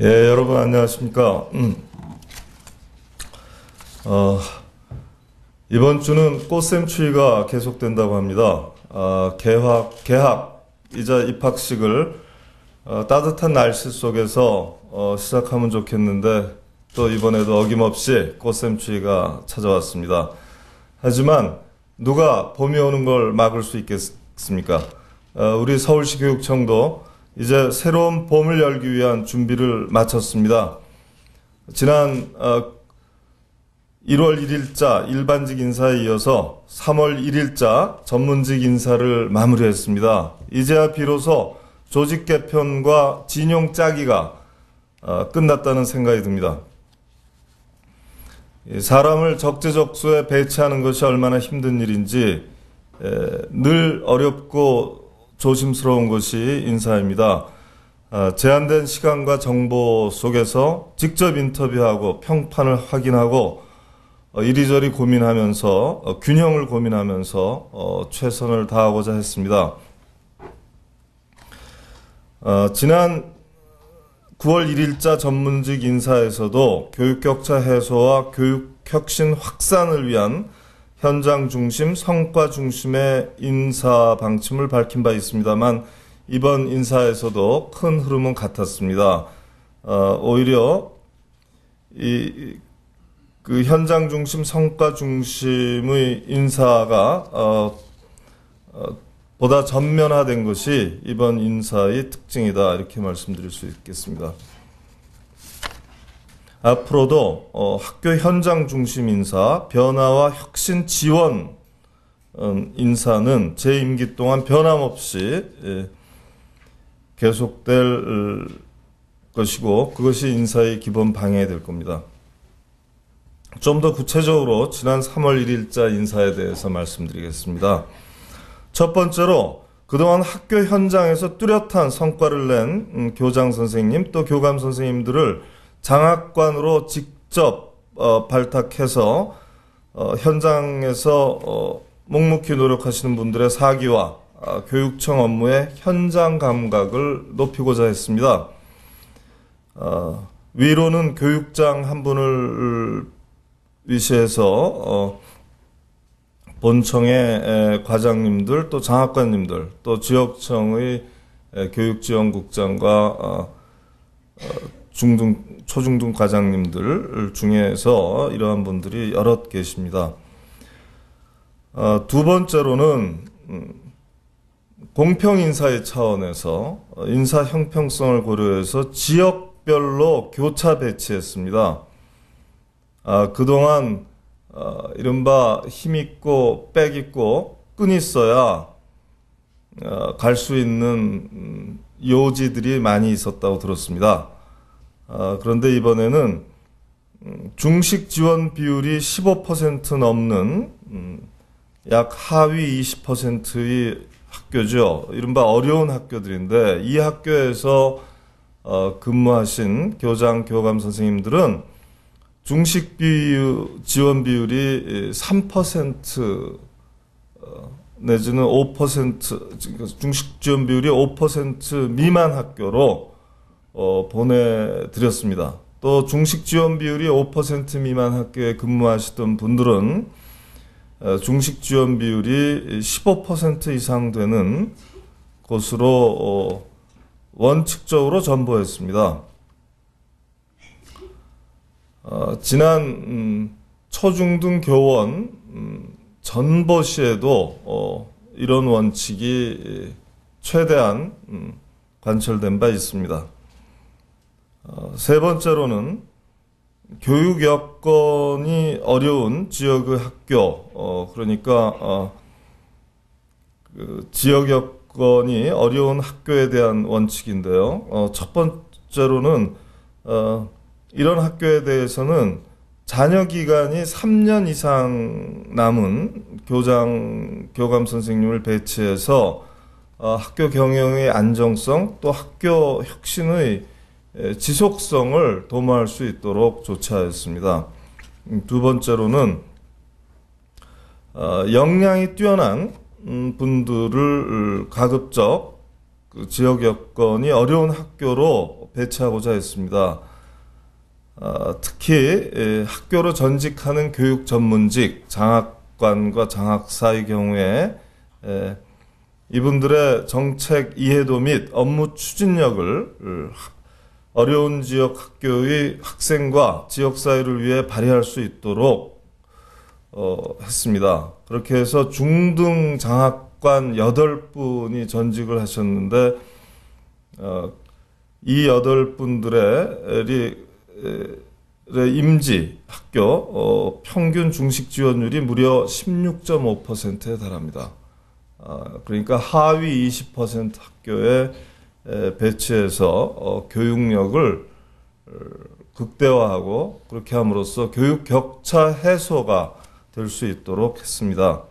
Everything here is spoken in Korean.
예, 여러분 안녕하십니까. 이번 주는 꽃샘추위가 계속된다고 합니다. 개학이자 입학식을 따뜻한 날씨 속에서 시작하면 좋겠는데 또 이번에도 어김없이 꽃샘추위가 찾아왔습니다. 하지만 누가 봄이 오는 걸 막을 수 있겠습니까? 우리 서울시 교육청도 이제 새로운 봄을 열기 위한 준비를 마쳤습니다. 지난 1월 1일자 일반직 인사에 이어서 3월 1일자 전문직 인사를 마무리했습니다. 이제야 비로소 조직 개편과 진용 짜기가 끝났다는 생각이 듭니다. 사람을 적재적소에 배치하는 것이 얼마나 힘든 일인지 늘 어렵고 조심스러운 것이 인사입니다. 제한된 시간과 정보 속에서 직접 인터뷰하고 평판을 확인하고 이리저리 고민하면서 균형을 고민하면서 최선을 다하고자 했습니다. 지난 9월 1일자 전문직 인사에서도 교육 격차 해소와 교육 혁신 확산을 위한 현장 중심, 성과 중심의 인사 방침을 밝힌 바 있습니다만 이번 인사에서도 큰 흐름은 같았습니다. 오히려 그 현장 중심, 성과 중심의 인사가 보다 전면화된 것이 이번 인사의 특징이다 이렇게 말씀드릴 수 있겠습니다. 앞으로도 학교 현장 중심 인사, 변화와 혁신 지원 인사는 제 임기 동안 변함없이 계속될 것이고 그것이 인사의 기본 방향이 될 겁니다. 좀 더 구체적으로 지난 3월 1일자 인사에 대해서 말씀드리겠습니다. 첫 번째로 그동안 학교 현장에서 뚜렷한 성과를 낸 교장 선생님 또 교감 선생님들을 장학관으로 직접 발탁해서 현장에서 묵묵히 노력하시는 분들의 사기와 교육청 업무의 현장 감각을 높이고자 했습니다. 위로는 교육장 한 분을 위시해서 본청의 과장님들 또 장학관님들 또 지역청의 교육지원국장과 초중등 과장님들 중에서 이러한 분들이 여럿 계십니다. 두 번째로는 공평 인사의 차원에서 인사 형평성을 고려해서 지역별로 교차 배치했습니다. 그동안 이른바 힘있고 빽있고 끈 있어야 갈 수 있는 요지들이 많이 있었다고 들었습니다. 그런데 이번에는 중식 지원 비율이 15% 넘는 약 하위 20%의 학교죠. 이른바 어려운 학교들인데 이 학교에서 근무하신 교장, 교감 선생님들은 중식 지원 비율이 3% 내지는 5%, 중식 지원 비율이 5% 미만 학교로 보내드렸습니다. 또 중식 지원 비율이 5% 미만 학교에 근무하시던 분들은 중식 지원 비율이 15% 이상 되는 곳으로 원칙적으로 전보했습니다. 지난 초중등 교원 전보 시에도 이런 원칙이 최대한 관철된 바 있습니다. 세 번째로는 교육 여건이 어려운 지역의 학교, 그러니까 그 지역 여건이 어려운 학교에 대한 원칙인데요. 첫 번째로는 이런 학교에 대해서는 자녀 기간이 3년 이상 남은 교장, 교감 선생님을 배치해서 학교 경영의 안정성 또 학교 혁신의 지속성을 도모할 수 있도록 조치하였습니다. 두 번째로는 역량이 뛰어난 분들을 가급적 그 지역 여건이 어려운 학교로 배치하고자 했습니다. 특히 학교로 전직하는 교육 전문직, 장학관과 장학사의 경우에 이분들의 정책 이해도 및 업무 추진력을 어려운 지역 학교의 학생과 지역사회를 위해 발휘할 수 있도록 했습니다. 그렇게 해서 중등 장학관 8분이 전직을 하셨는데 이 8분들의 임지 학교 평균 중식 지원율이 무려 16.5%에 달합니다. 그러니까 하위 20% 학교에 배치해서 교육력을 극대화하고 그렇게 함으로써 교육 격차 해소가 될 수 있도록 했습니다.